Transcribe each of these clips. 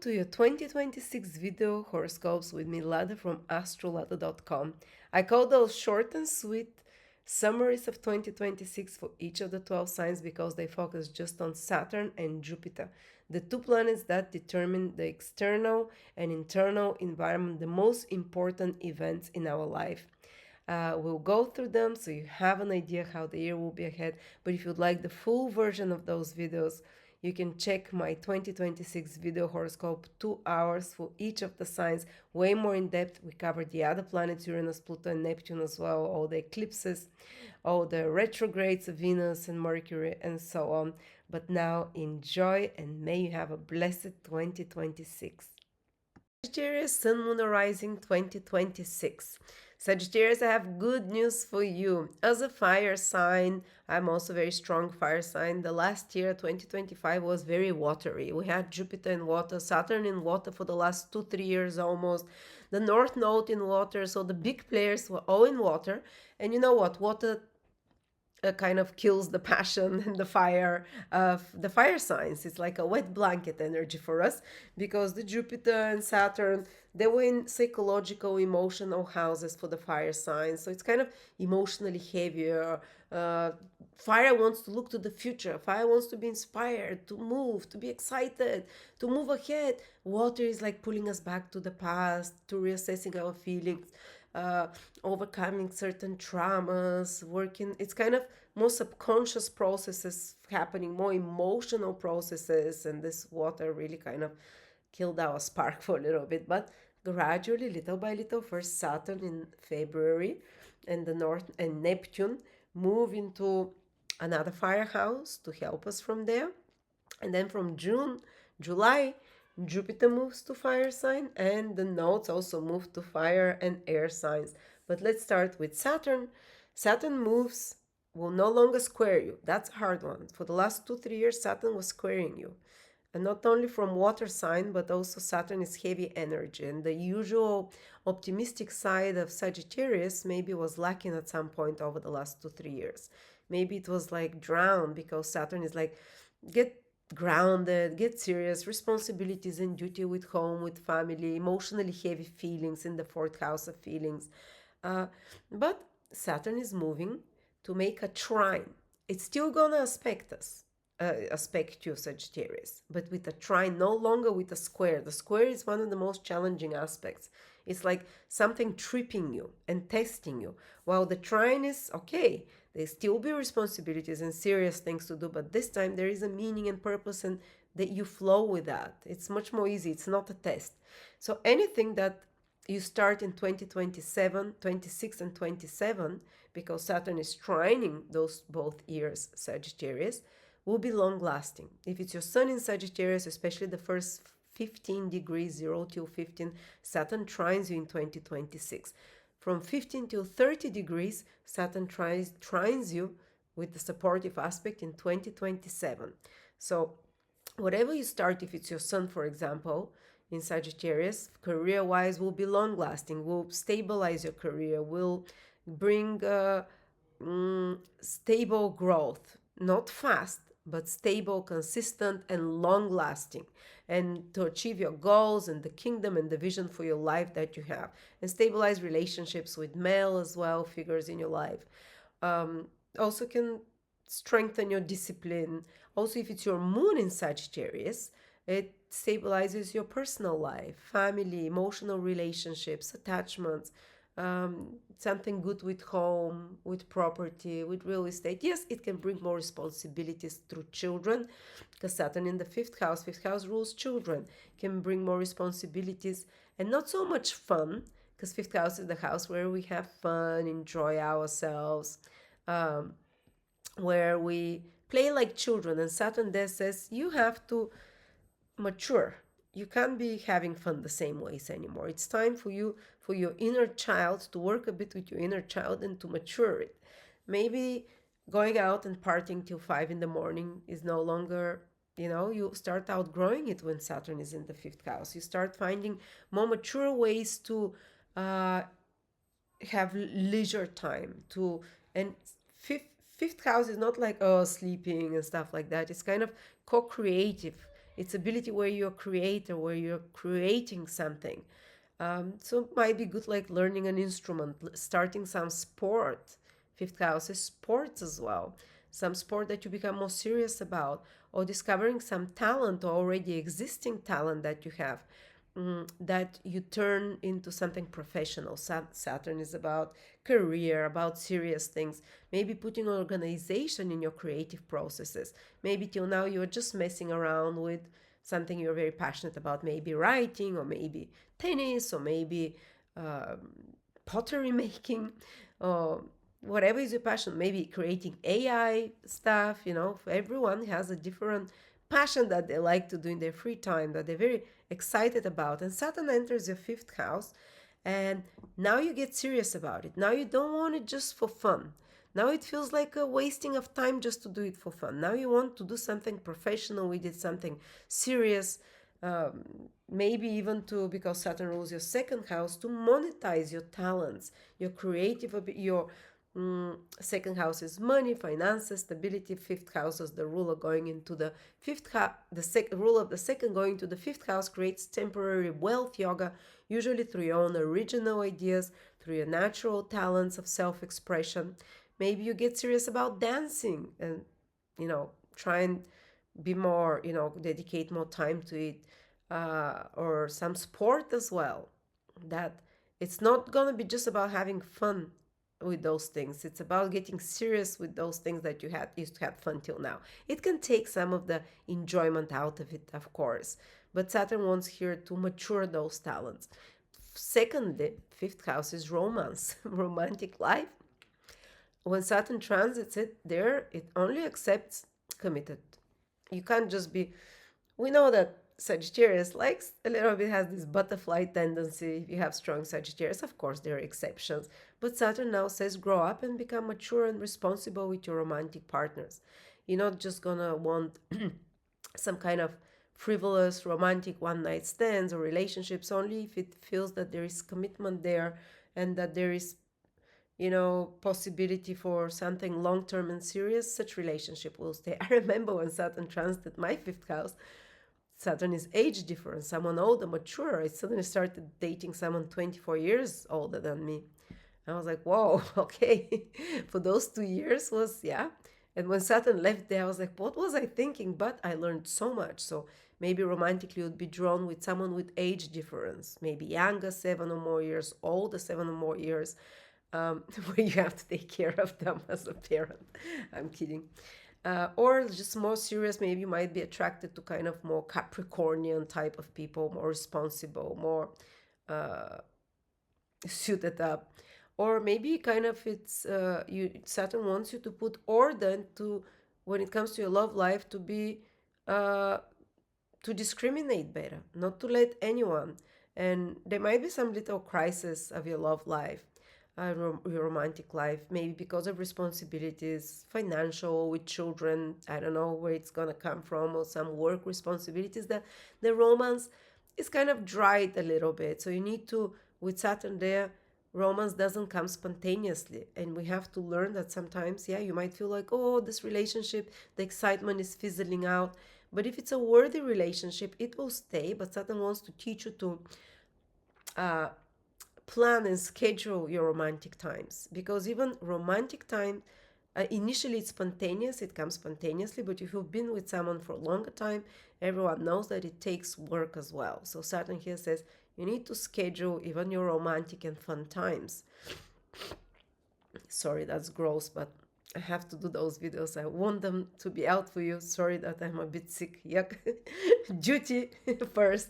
to your 2026 video horoscopes with me, Lada from AstroLada.com. I call those short and sweet summaries of 2026 for each of the 12 signs because they focus just on Saturn and Jupiter, the two planets that determine the external and internal environment, the most important events in our life. We'll go through them so you have an idea how the year will be ahead. But if you'd like the full version of those videos, you can check my 2026 video horoscope, 2 hours for each of the signs, way more in depth. We covered the other planets, Uranus, Pluto, and Neptune as well, all the eclipses, all the retrogrades of Venus and Mercury, and so on. But now enjoy and may you have a blessed 2026. Sagittarius, Sun, Moon, Rising 2026. Sagittarius, I have good news for you. As a fire sign, I'm also a very strong fire sign. The last year, 2025, was very watery. We had Jupiter in water, Saturn in water for the last 2-3 years almost. The North Node in water, so the big players were all in water. And you know what? Water kind of kills the passion and the fire of the fire signs. It's like a wet blanket energy for us because the Jupiter and Saturn, they were in psychological, emotional houses for the fire signs. So it's kind of emotionally heavier. Fire wants to look to the future. Fire wants to be inspired, to move, to be excited, to move ahead. Water is like pulling us back to the past, to reassessing our feelings, overcoming certain traumas, working. It's kind of more subconscious processes happening, more emotional processes, and this water really kind of killed our spark for a little bit. But gradually, little by little, first Saturn in February and the North and Neptune move into another firehouse to help us from there. And then from July, Jupiter moves to fire sign and the nodes also move to fire and air signs. But let's start with Saturn. Saturn moves, will no longer square you. That's a hard one. For the last 2-3 years, Saturn was squaring you. And not only from water sign, but also Saturn is heavy energy. And the usual optimistic side of Sagittarius maybe was lacking at some point over the last 2-3 years. Maybe it was like drowned because Saturn is like, get grounded, get serious, responsibilities and duty with home, with family, emotionally heavy feelings in the fourth house of feelings. But Saturn is moving to make a trine. It's still gonna aspect you, Sagittarius, but with a trine, no longer with a square. The square is one of the most challenging aspects. It's like something tripping you and testing you, while the trine is okay. There still be responsibilities and serious things to do, but this time there is a meaning and purpose, and that you flow with that. It's much more easy. It's not a test. So anything that you start in 2027, 26 and 27, because Saturn is trining those both years, Sagittarius, will be long lasting. If it's your sun in Sagittarius, especially the first 15 degrees, 0 till 15, Saturn trines you in 2026. From 15 till 30 degrees, Saturn trines you with the supportive aspect in 2027. So whatever you start, if it's your sun, for example, in Sagittarius, career-wise will be long-lasting, will stabilize your career, will bring stable growth, not fast, but stable, consistent, and long-lasting, and to achieve your goals and the kingdom and the vision for your life that you have, and stabilize relationships with male as well figures in your life. Also can strengthen your discipline. Also, if it's your moon in Sagittarius, it stabilizes your personal life, family, emotional relationships, attachments, something good with home, with property, with real estate. Yes, it can bring more responsibilities through children, because Saturn in the fifth house rules children, can bring more responsibilities and not so much fun, because fifth house is the house where we have fun, enjoy ourselves, where we play like children. And Saturn there says you have to mature. You can't be having fun the same ways anymore. It's time for you, for your inner child, to work a bit with your inner child and to mature it. Maybe going out and partying till 5 in the morning is no longer, you start outgrowing it when Saturn is in the fifth house. You start finding more mature ways to have leisure time to, and fifth house is not like, oh, sleeping and stuff like that. It's kind of co-creative. It's ability where you're a creator, where you're creating something. So it might be good like learning an instrument, starting some sport. Fifth house is sports as well. Some sport that you become more serious about, or discovering some talent or already existing talent that you have, that you turn into something professional. Saturn is about career, about serious things. Maybe putting organization in your creative processes. Maybe till now you're just messing around with something you're very passionate about, maybe writing, or maybe tennis, or maybe pottery making, or whatever is your passion. Maybe creating AI stuff. Everyone has a different passion that they like to do in their free time, that they're very excited about. And Saturn enters your fifth house, and now you get serious about it. Now you don't want it just for fun. Now it feels like a wasting of time just to do it for fun. Now you want to do something professional with it, something serious. Maybe even to, because Saturn rules your second house, to monetize your talents, your creative, your second house is money, finances, stability. Fifth house is the ruler going into the fifth house. Rule of the second going to the fifth house creates temporary wealth yoga, usually through your own original ideas, through your natural talents of self-expression. Maybe you get serious about dancing and, try and be more, dedicate more time to it, or some sport as well. That it's not gonna be just about having fun with those things. It's about getting serious with those things that you used to have fun till now. It can take some of the enjoyment out of it, of course, but Saturn wants here to mature those talents. Secondly, fifth house is romance, romantic life. When Saturn transits it there, it only accepts committed. You can't just be. We know that Sagittarius likes a little bit, has this butterfly tendency. If you have strong Sagittarius, of course, there are exceptions. But Saturn now says grow up and become mature and responsible with your romantic partners. You're not just gonna want some kind of frivolous romantic one night stands or relationships, only if it feels that there is commitment there, and that there is possibility for something long term and serious. Such relationship will stay. I remember when Saturn transited my fifth house. Saturn is age different, someone older, mature. I suddenly started dating someone 24 years older than me. I was like, whoa, okay. For those 2 years was, yeah. And when Saturn left there, I was like, what was I thinking? But I learned so much. So maybe romantically would be drawn with someone with age difference, maybe younger, 7 or more years, older, 7 or more years, where you have to take care of them as a parent. I'm kidding. Or just more serious, maybe you might be attracted to kind of more Capricornian type of people, more responsible, more suited up. Or maybe kind of Saturn wants you to put order to, when it comes to your love life, to be to discriminate better, not to let anyone. And there might be some little crisis of your love life, your romantic life, maybe because of responsibilities, financial, with children. I don't know where it's gonna come from, or some work responsibilities, that the romance is kind of dried a little bit. So you need to, with Saturn there, romance doesn't come spontaneously, and we have to learn that sometimes, yeah, you might feel like, oh, this relationship, the excitement is fizzling out. But if it's a worthy relationship, it will stay. But Saturn wants to teach you to plan and schedule your romantic times, because even romantic time, initially it's spontaneous, it comes spontaneously, but if you've been with someone for a longer time, everyone knows that it takes work as well. So Saturn here says you need to schedule even your romantic and fun times. Sorry, that's gross, but I have to do those videos. I want them to be out for you. Sorry that I'm a bit sick. Yuck. Duty first.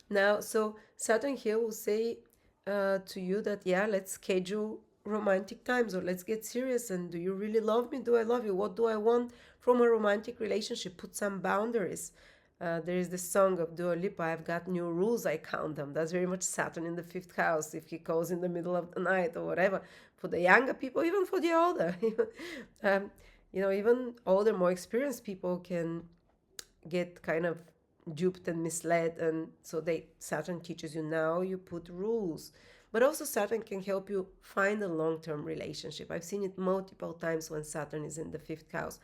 Now, so Saturn here will say to you that, yeah, let's schedule romantic times, or let's get serious. And do you really love me? Do I love you? What do I want from a romantic relationship? Put some boundaries. There is this song of Dua Lipa, I've got new rules, I count them. That's very much Saturn in the fifth house, if he calls in the middle of the night or whatever. For the younger people, even for the older. Even older, more experienced people can get kind of duped and misled. And so Saturn teaches you, now you put rules. But also Saturn can help you find a long-term relationship. I've seen it multiple times when Saturn is in the fifth house.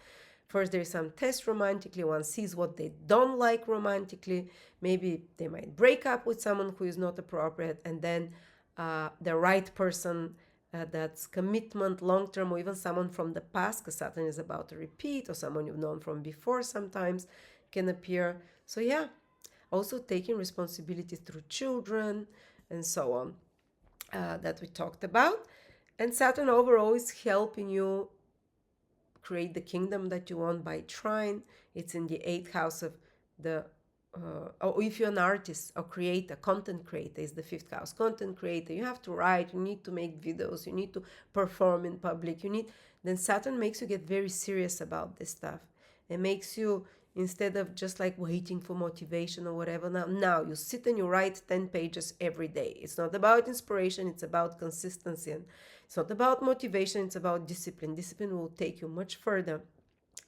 First, there is some test romantically. One sees what they don't like romantically. Maybe they might break up with someone who is not appropriate, and then the right person that's commitment long term, or even someone from the past, because Saturn is about to repeat, or someone you've known from before sometimes can appear. So, yeah, also taking responsibility through children and so on, that we talked about. And Saturn overall is helping you create the kingdom that you want by trine. It's in the eighth house of the or if you're an artist or creator, content creator is the fifth house. Content creator, you have to write, you need to make videos, you need to perform in public, then Saturn makes you get very serious about this stuff. It makes you, instead of just like waiting for motivation or whatever, now you sit and you write 10 pages every day. It's not about inspiration, it's about consistency. And it's not about motivation, it's about discipline. Discipline will take you much further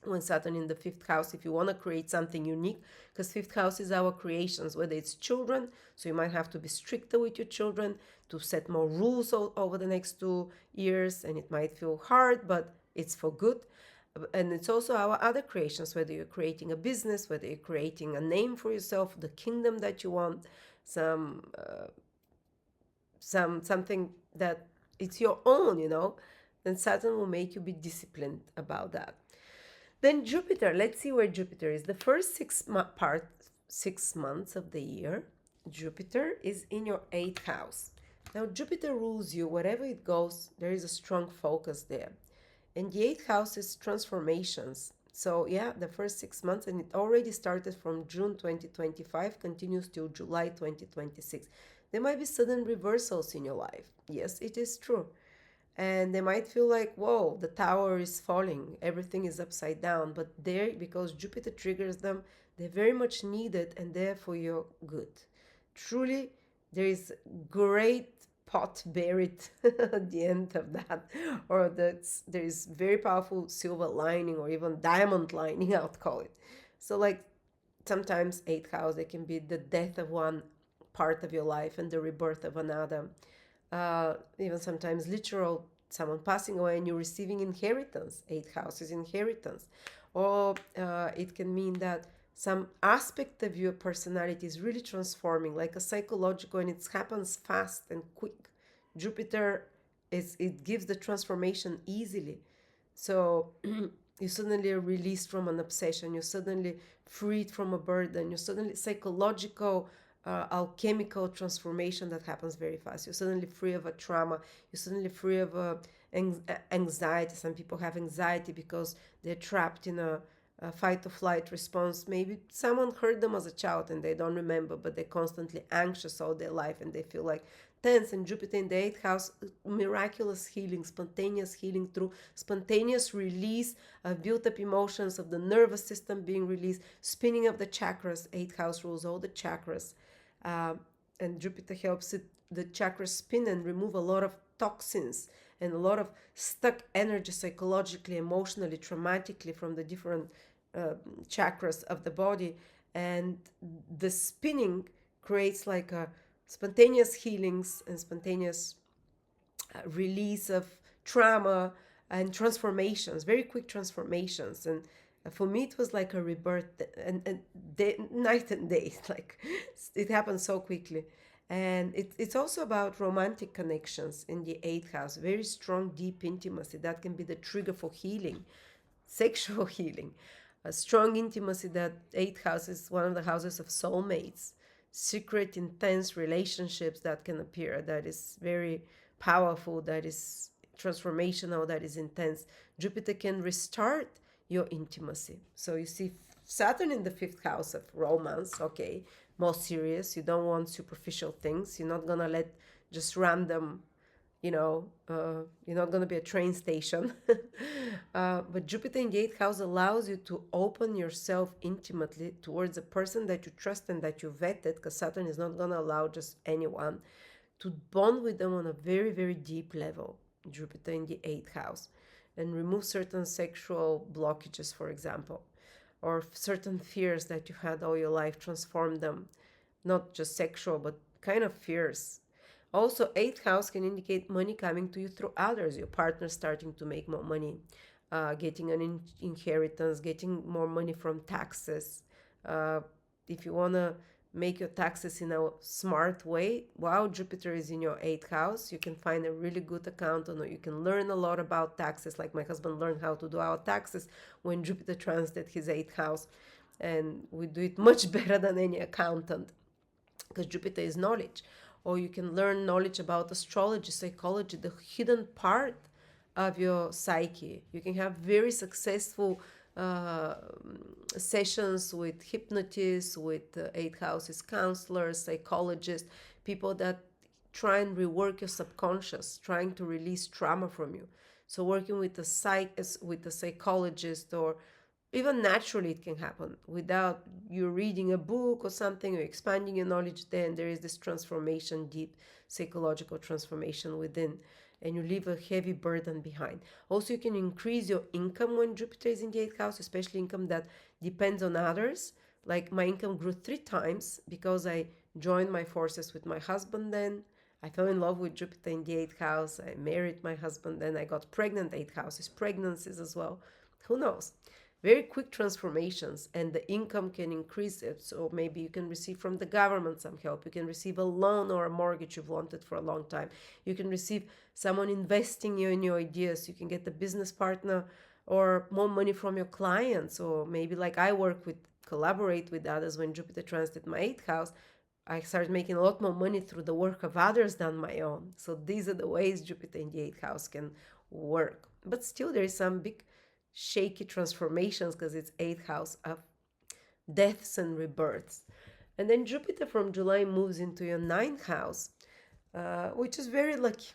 when Saturn in the fifth house, if you want to create something unique, because fifth house is our creations, whether it's children, so you might have to be stricter with your children to set more rules over the next 2 years, and it might feel hard, but it's for good. And it's also our other creations, whether you're creating a business, whether you're creating a name for yourself, the kingdom that you want, something that it's your own, then Saturn will make you be disciplined about that. Then Jupiter, let's see where Jupiter is. The first 6 months of the year, Jupiter is in your 8th house. Now Jupiter rules you, wherever it goes, there is a strong focus there. And the 8th house is transformations. So yeah, the first 6 months, and it already started from June 2025, continues till July 2026. There might be sudden reversals in your life. Yes, it is true. And they might feel like, whoa, the tower is falling, everything is upside down. But there, because Jupiter triggers them, they're very much needed and there for your good. Truly, there is great pot buried at the end of that, or there is very powerful silver lining or even diamond lining, I would call it. So like sometimes 8th house, it can be the death of one part of your life and the rebirth of another. Even sometimes literal, someone passing away and you're receiving inheritance. 8th house is inheritance. Or it can mean that some aspect of your personality is really transforming, like a psychological, and it happens fast and quick. Jupiter it gives the transformation easily. So you suddenly are released from an obsession, you're suddenly freed from a burden, you're suddenly psychological alchemical transformation that happens very fast. You're suddenly free of a trauma. You're suddenly free of anxiety. Some people have anxiety because they're trapped in a fight or flight response. Maybe someone hurt them as a child and they don't remember, but they're constantly anxious all their life and they feel like tense. And Jupiter in the 8th house, miraculous healing, spontaneous healing through spontaneous release of built up emotions, of the nervous system being released, spinning of the chakras. 8th house rules all the chakras. And Jupiter helps the chakras spin and remove a lot of toxins and a lot of stuck energy psychologically, emotionally, traumatically from the different chakras of the body. And the spinning creates like a spontaneous healings and spontaneous release of trauma and transformations, very quick transformations. And for me, it was like a rebirth, and night and day. Like it happened so quickly. And it's also about romantic connections in the 8th house, very strong, deep intimacy. That can be the trigger for healing, sexual healing. A strong intimacy, that 8th house is one of the houses of soulmates, secret, intense relationships that can appear, that is very powerful, that is transformational, that is intense. Jupiter can restart your intimacy. So you see Saturn in the 5th house of romance, okay, more serious. You don't want superficial things. You're not gonna let just random, you're not gonna be a train station. But Jupiter in the 8th house allows you to open yourself intimately towards a person that you trust and that you vetted, because Saturn is not gonna allow just anyone, to bond with them on a very, very deep level. Jupiter in the 8th house. And remove certain sexual blockages, for example, or certain fears that you had all your life, transform them, not just sexual, but kind of fears. Also, 8th house can indicate money coming to you through others, your partner starting to make more money, getting an inheritance, getting more money from taxes. Uh, if you want to make your taxes in a smart way, wow, Jupiter is in your eighth house. You can find a really good accountant, or you can learn a lot about taxes. Like my husband learned how to do our taxes when Jupiter transited his eighth house. And we do it much better than any accountant because Jupiter is knowledge. Or you can learn knowledge about astrology, psychology, the hidden part of your psyche. You can have very successful uh, sessions with hypnotists, with eight houses counselors, psychologists, people that try and rework your subconscious, trying to release trauma from you. So working with a psychologist, or even naturally it can happen without you reading a book or something, or expanding your knowledge. Then there is this transformation, deep psychological transformation within, and you leave a heavy burden behind. Also, you can increase your income when Jupiter is in the eighth house, especially income that depends on others. Like my income grew 3 times because I joined my forces with my husband. Then I fell in love with Jupiter in the eighth house. I married my husband. Then I got pregnant. Eighth house is pregnancies as well. Who knows? Very quick transformations, and the income can increase it. So maybe you can receive from the government some help. You can receive a loan or a mortgage you've wanted for a long time. You can receive someone investing you in your ideas. You can get a business partner or more money from your clients. Or maybe like I collaborate with others. When Jupiter transited my eighth house, I started making a lot more money through the work of others than my own. So these are the ways Jupiter in the eighth house can work. But still, there is some big shaky transformations because it's eighth house of deaths and rebirths. And then Jupiter from July moves into your ninth house, which is very lucky.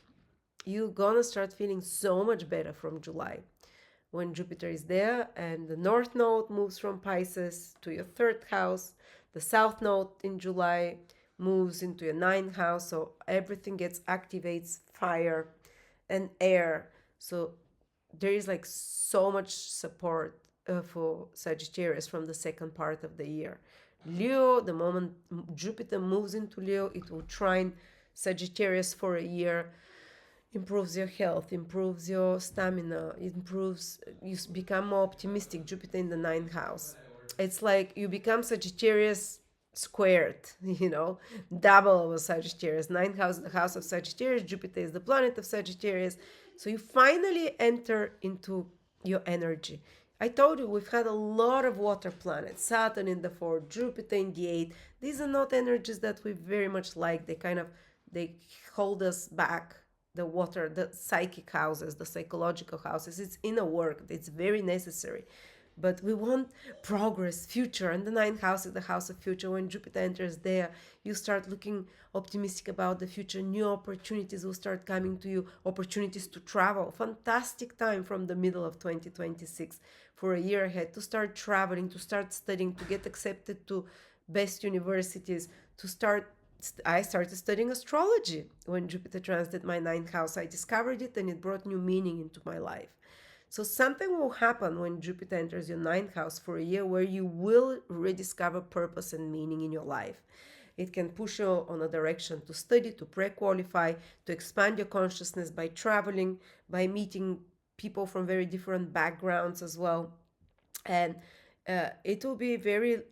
You're gonna start feeling so much better from July when Jupiter is there, and the North Node moves from Pisces to your third house. The South Node in July moves into your ninth house, so everything activates fire and air. So there is like so much support for Sagittarius from the second part of the year. Leo, the moment Jupiter moves into Leo, it will trine Sagittarius for a year, improves your health, improves your stamina, improves, you become more optimistic. Jupiter in the ninth house. It's like you become Sagittarius squared, double of a Sagittarius. Ninth house, the house of Sagittarius. Jupiter is the planet of Sagittarius. So you finally enter into your energy. I told you we've had a lot of water planets, Saturn in the fourth, Jupiter in the eighth. These are not energies that we very much like. They hold us back. The water, the psychic houses, the psychological houses, it's inner work. It's very necessary. But we want progress, future, and the ninth house is the house of future. When Jupiter enters there, you start looking optimistic about the future. New opportunities will start coming to you, opportunities to travel. Fantastic time from the middle of 2026 for a year ahead to start traveling, to start studying, to get accepted to best universities, I started studying astrology when Jupiter transited my ninth house. I discovered it and it brought new meaning into my life. So something will happen when Jupiter enters your ninth house for a year where you will rediscover purpose and meaning in your life. It can push you on a direction to study, to pre-qualify, to expand your consciousness by traveling, by meeting people from very different backgrounds as well. And it will be very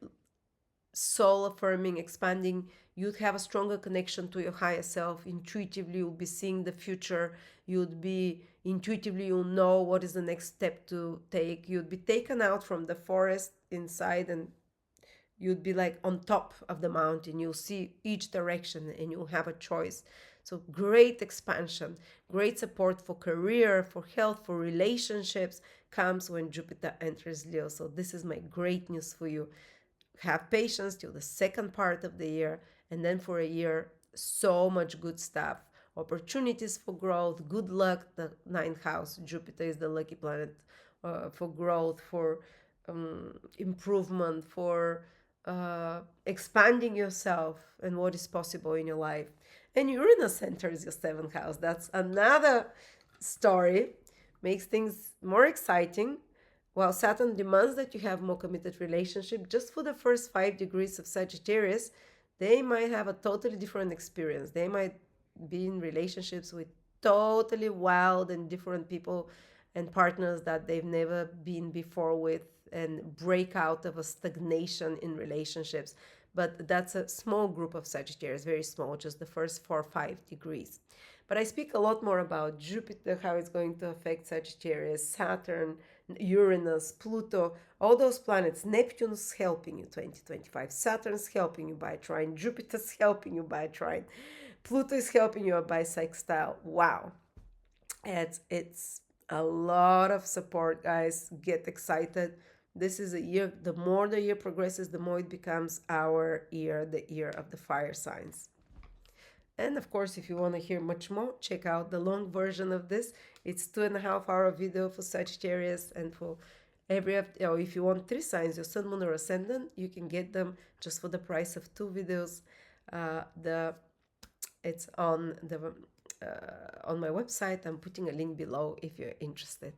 soul affirming, expanding. You'd have a stronger connection to your higher self. Intuitively, you'll be seeing the future. You'll know what is the next step to take. You'd be taken out from the forest inside, and you'd be like on top of the mountain. You'll see each direction and you'll have a choice. So great expansion, great support for career, for health, for relationships comes when Jupiter enters Leo. So this is my great news for you. Have patience till the second part of the year, and then for a year, so much good stuff. Opportunities for growth, good luck. The ninth house, Jupiter is the lucky planet for growth, for improvement, for expanding yourself and what is possible in your life. And Uranus enters your seventh house. That's another story, makes things more exciting. While Saturn demands that you have more committed relationship, just for the first 5 degrees of Sagittarius, they might have a totally different experience. They might be in relationships with totally wild and different people, and partners that they've never been before with, and break out of a stagnation in relationships. But that's a small group of Sagittarius, very small, just the first 4 or 5 degrees. But I speak a lot more about Jupiter, how it's going to affect Sagittarius, Saturn, Uranus, Pluto, all those planets. Neptune's helping you 2025. Saturn's helping you by trine. Jupiter's helping you by trine. Pluto is helping you by sextile. Wow. It's a lot of support, guys. Get excited. This is a year, the more the year progresses, the more it becomes our year, the year of the fire signs. And of course, if you want to hear much more, check out the long version of this. It's 2.5 hour video for Sagittarius, and for if you want 3 signs, your sun, moon, or ascendant, you can get them just for the price of 2 videos. It's on my website. I'm putting a link below if you're interested.